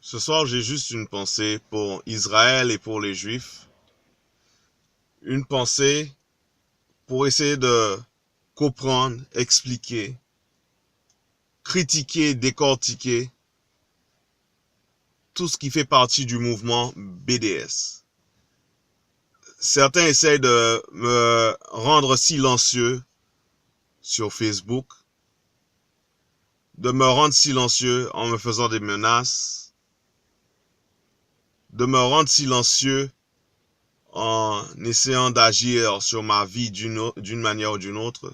Ce soir, j'ai juste une pensée pour Israël et pour les Juifs. Une pensée pour essayer de comprendre, expliquer, critiquer, décortiquer tout ce qui fait partie du mouvement BDS. Certains essayent de me rendre silencieux sur Facebook, de me rendre silencieux en me faisant des menaces, de me rendre silencieux en essayant d'agir sur ma vie d'une manière ou d'une autre.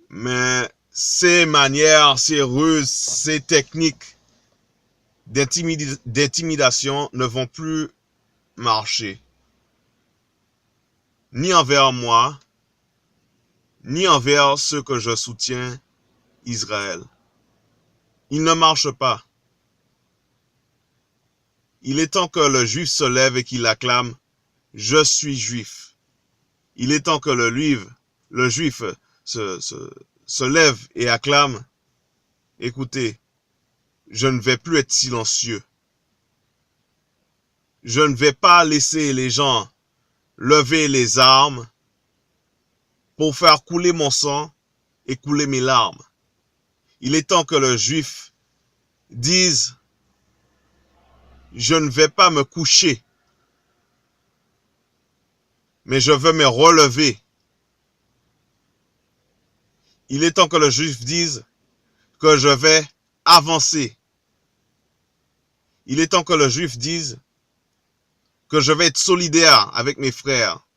Mais ces manières, ces ruses, ces techniques d'intimidation ne vont plus marcher. Ni envers moi, ni envers ceux que je soutiens, Israël. Ils ne marchent pas. Il est temps que le juif se lève et qu'il acclame « Je suis juif ». Il est temps que le juif se lève et acclame « Écoutez, je ne vais plus être silencieux. Je ne vais pas laisser les gens lever les armes pour faire couler mon sang et couler mes larmes. Il est temps que le juif dise « Je ne vais pas me coucher, mais je veux me relever. » Il est temps que le juif dise que je vais avancer. Il est temps que le juif dise que je vais être solidaire avec mes frères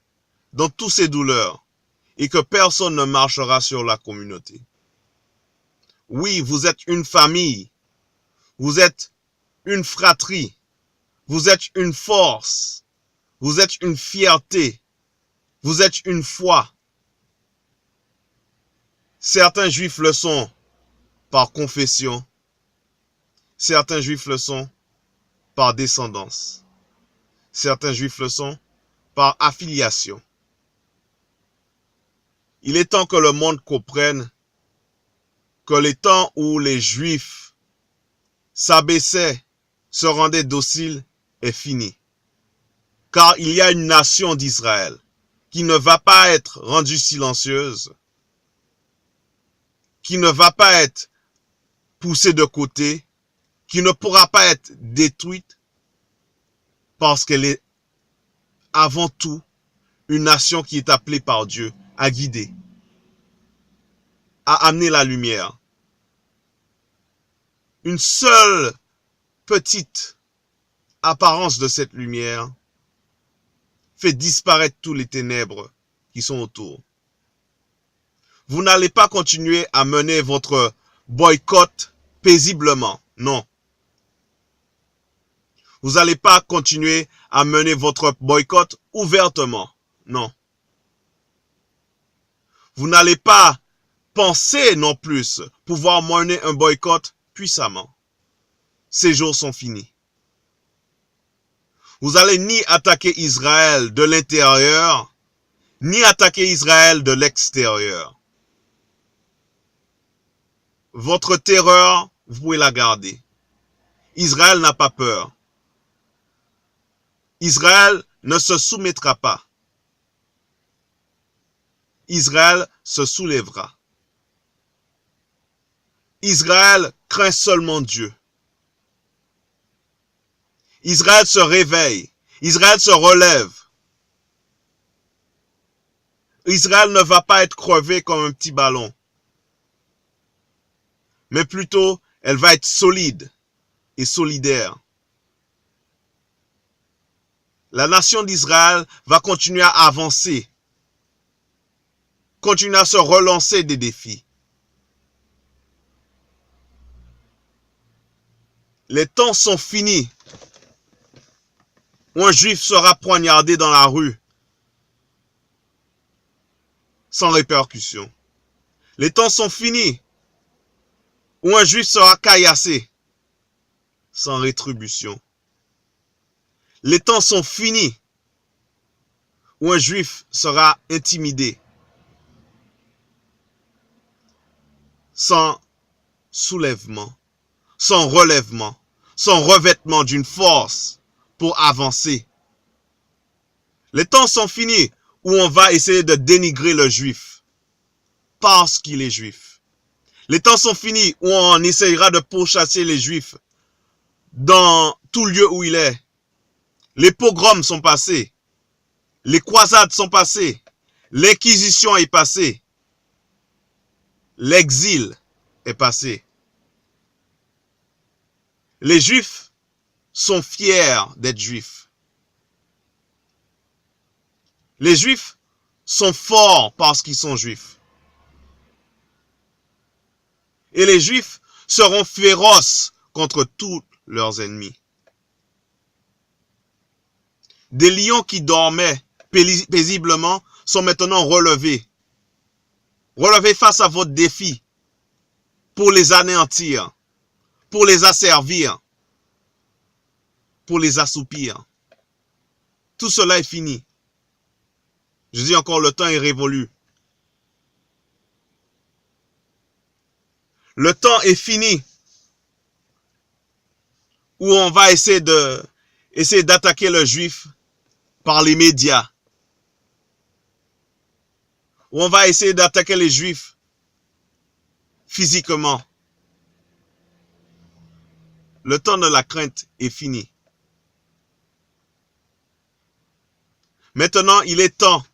dans toutes ces douleurs et que personne ne marchera sur la communauté. Oui, vous êtes une famille, vous êtes une fratrie, vous êtes une force, vous êtes une fierté, vous êtes une foi. Certains juifs le sont par confession, certains juifs le sont par descendance, certains juifs le sont par affiliation. Il est temps que le monde comprenne que les temps où les juifs s'abaissaient, se rendaient dociles, est fini. Car il y a une nation d'Israël qui ne va pas être rendue silencieuse, qui ne va pas être poussée de côté, qui ne pourra pas être détruite parce qu'elle est avant tout une nation qui est appelée par Dieu à guider, à amener la lumière. Une seule petite apparence de cette lumière fait disparaître tous les ténèbres qui sont autour. Vous n'allez pas continuer à mener votre boycott paisiblement, non. Vous n'allez pas continuer à mener votre boycott ouvertement, non. Vous n'allez pas penser non plus pouvoir mener un boycott puissamment. Ces jours sont finis. Vous allez ni attaquer Israël de l'intérieur, ni attaquer Israël de l'extérieur. Votre terreur, vous pouvez la garder. Israël n'a pas peur. Israël ne se soumettra pas. Israël se soulèvera. Israël craint seulement Dieu. Israël se réveille. Israël se relève. Israël ne va pas être crevé comme un petit ballon. Mais plutôt, elle va être solide et solidaire. La nation d'Israël va continuer à avancer, continuer à se relancer des défis. Les temps sont finis où un juif sera poignardé dans la rue sans répercussion. Les temps sont finis où un juif sera caillassé sans rétribution. Les temps sont finis où un juif sera intimidé sans soulèvement, sans relèvement, son revêtement d'une force pour avancer. Les temps sont finis où on va essayer de dénigrer le juif parce qu'il est juif. Les temps sont finis où on essayera de pourchasser les juifs dans tout lieu où il est. Les pogroms sont passés. Les croisades sont passées. L'inquisition est passée. L'exil est passé. Les juifs sont fiers d'être juifs. Les juifs sont forts parce qu'ils sont juifs. Et les juifs seront féroces contre tous leurs ennemis. Des lions qui dormaient paisiblement sont maintenant relevés. Relevés face à votre défi pour les anéantir, pour les asservir, pour les assoupir. Tout cela est fini. Je dis encore, le temps est révolu. Le temps est fini où on va essayer d'attaquer le juif par les médias. Où on va essayer d'attaquer les juifs physiquement. Le temps de la crainte est fini. Maintenant, il est temps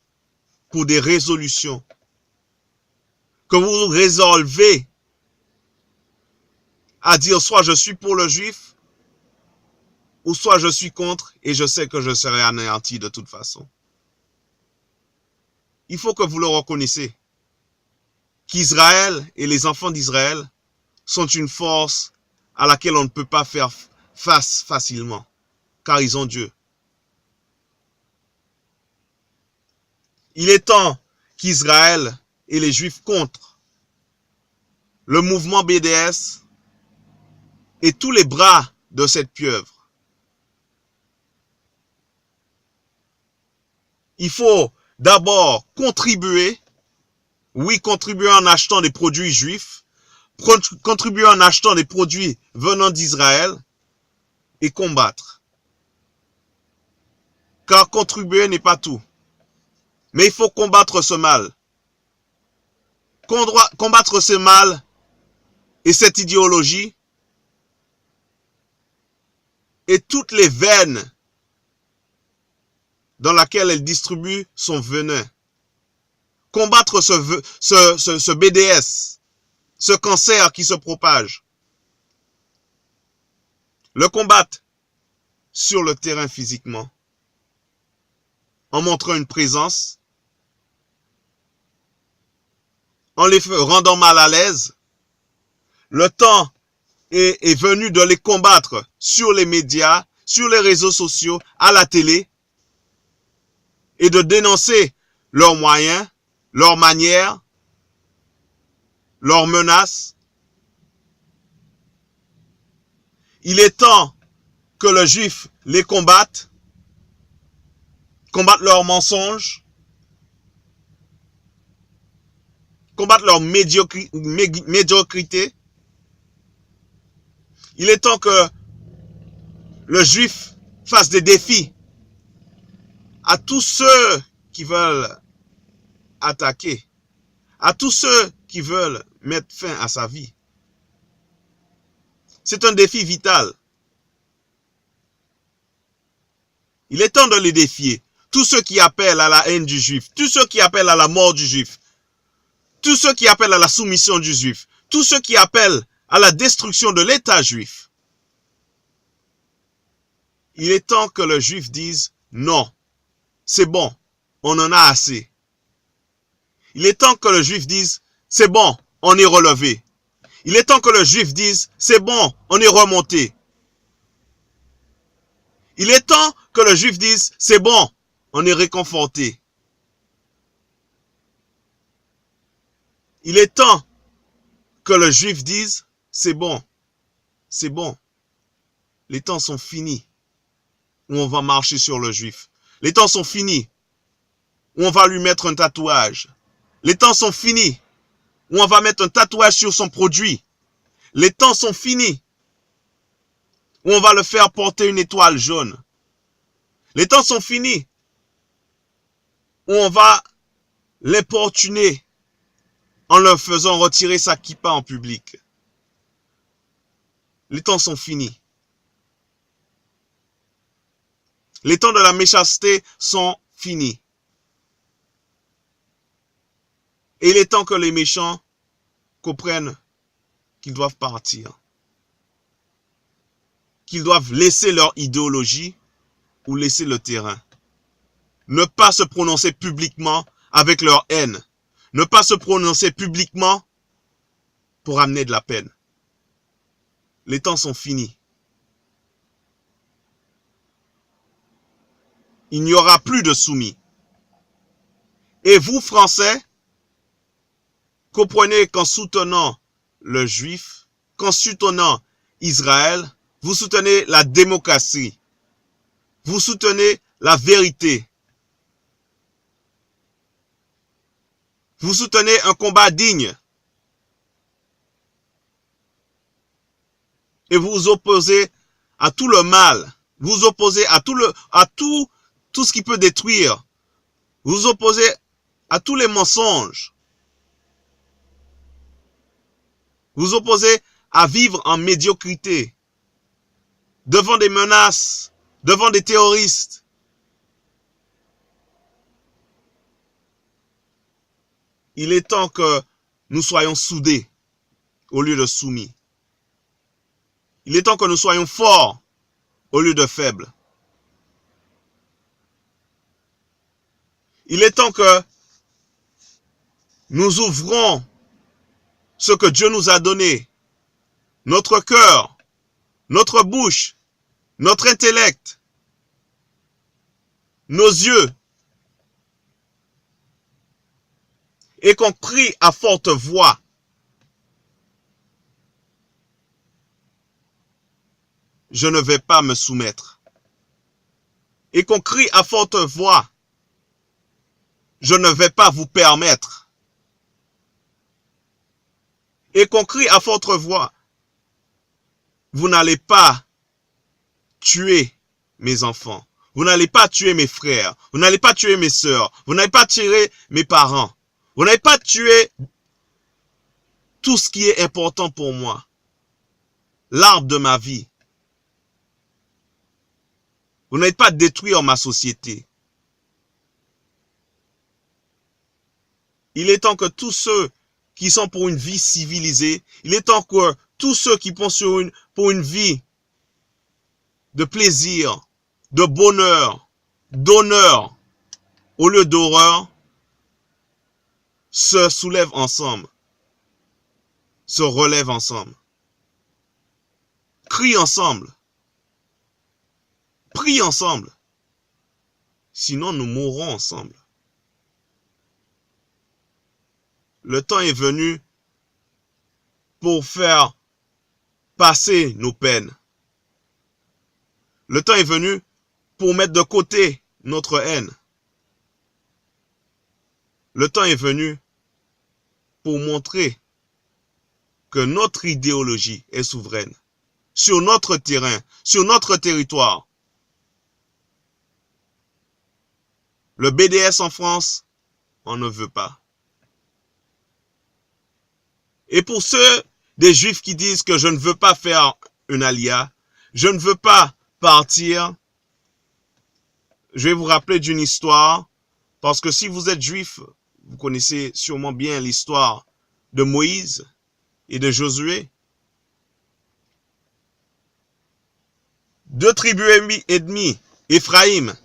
pour des résolutions. Que vous résolvez à dire soit je suis pour le juif, ou soit je suis contre et je sais que je serai anéanti de toute façon. Il faut que vous le reconnaissiez. Qu'Israël et les enfants d'Israël sont une force à laquelle on ne peut pas faire face facilement, car ils ont Dieu. Il est temps qu'Israël et les Juifs contre le mouvement BDS et tous les bras de cette pieuvre. Il faut d'abord contribuer, oui, contribuer en achetant des produits juifs, contribuer en achetant des produits venant d'Israël et combattre. Car contribuer n'est pas tout. Mais il faut combattre ce mal. Combattre ce mal et cette idéologie et toutes les veines dans laquelle elle distribue son venin. Combattre ce BDS, ce cancer qui se propage. Le combattre sur le terrain physiquement, en montrant une présence, en les rendant mal à l'aise. Le temps est venu de les combattre sur les médias, sur les réseaux sociaux, à la télé, et de dénoncer leurs moyens, leurs manières, leurs menaces. Il est temps que le juif les combatte leurs mensonges, combatte leur médiocrité. Il est temps que le juif fasse des défis à tous ceux qui veulent attaquer, à tous ceux qui veulent mettre fin à sa vie. C'est un défi vital. Il est temps de les défier. Tous ceux qui appellent à la haine du juif, tous ceux qui appellent à la mort du juif, tous ceux qui appellent à la soumission du juif, tous ceux qui appellent à la destruction de l'État juif. Il est temps que le juif dise non, c'est bon, on en a assez. Il est temps que le juif dise c'est bon, on est relevé. Il est temps que le juif dise c'est bon, on est remonté. Il est temps que le juif dise c'est bon, on est réconforté. Il est temps que le juif dise c'est bon, c'est bon. Les temps sont finis où on va marcher sur le juif. Les temps sont finis où on va lui mettre un tatouage. Les temps sont finis où on va mettre un tatouage sur son produit. Les temps sont finis où on va le faire porter une étoile jaune. Les temps sont finis où on va l'importuner en leur faisant retirer sa kippa en public. Les temps sont finis. Les temps de la méchanceté sont finis. Et il est temps que les méchants comprennent qu'ils doivent partir. Qu'ils doivent laisser leur idéologie ou laisser le terrain. Ne pas se prononcer publiquement avec leur haine. Ne pas se prononcer publiquement pour amener de la peine. Les temps sont finis. Il n'y aura plus de soumis. Et vous, Français, comprenez qu'en soutenant le juif, qu'en soutenant Israël, vous soutenez la démocratie. Vous soutenez la vérité. Vous soutenez un combat digne. Et vous vous opposez à tout le mal. Vous vous opposez à tout ce qui peut détruire. Vous vous opposez à tous les mensonges. Vous vous opposez à vivre en médiocrité. Devant des menaces, devant des terroristes. Il est temps que nous soyons soudés au lieu de soumis. Il est temps que nous soyons forts au lieu de faibles. Il est temps que nous ouvrons ce que Dieu nous a donné, notre cœur, notre bouche, notre intellect, nos yeux, et qu'on crie à forte voix. Je ne vais pas me soumettre. Et qu'on crie à forte voix. Je ne vais pas vous permettre. Et qu'on crie à forte voix. Vous n'allez pas tuer mes enfants. Vous n'allez pas tuer mes frères. Vous n'allez pas tuer mes sœurs. Vous n'allez pas tuer mes parents. Vous n'allez pas tuer tout ce qui est important pour moi. L'arbre de ma vie. Vous n'allez pas détruire ma société. Il est temps que tous ceux qui sont pour une vie civilisée, il est temps que tous ceux qui pensent pour une vie de plaisir, de bonheur, d'honneur, au lieu d'horreur, se soulèvent ensemble, se relèvent ensemble, crient ensemble, prient ensemble. Sinon, nous mourrons ensemble. Le temps est venu pour faire passer nos peines. Le temps est venu pour mettre de côté notre haine. Le temps est venu pour montrer que notre idéologie est souveraine sur notre terrain, sur notre territoire. Le BDS en France, on ne veut pas. Et pour ceux des Juifs qui disent que je ne veux pas faire une alia, je ne veux pas partir, je vais vous rappeler d'une histoire, parce que si vous êtes Juif, vous connaissez sûrement bien l'histoire de Moïse et de Josué. 2 tribus ennemies, Éphraïm,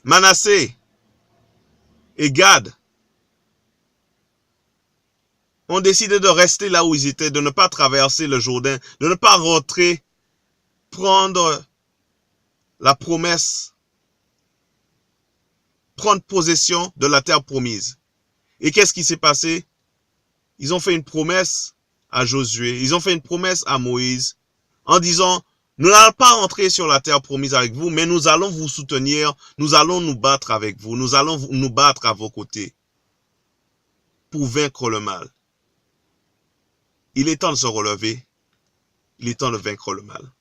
Manassé et Gad, ont décidé de rester là où ils étaient, de ne pas traverser le Jourdain, de ne pas rentrer, prendre la promesse, prendre possession de la terre promise. Et qu'est-ce qui s'est passé? Ils ont fait une promesse à Josué, ils ont fait une promesse à Moïse, en disant, nous n'allons pas rentrer sur la terre promise avec vous, mais nous allons vous soutenir, nous allons nous battre avec vous, nous allons nous battre à vos côtés pour vaincre le mal. Il est temps de se relever. Il est temps de vaincre le mal.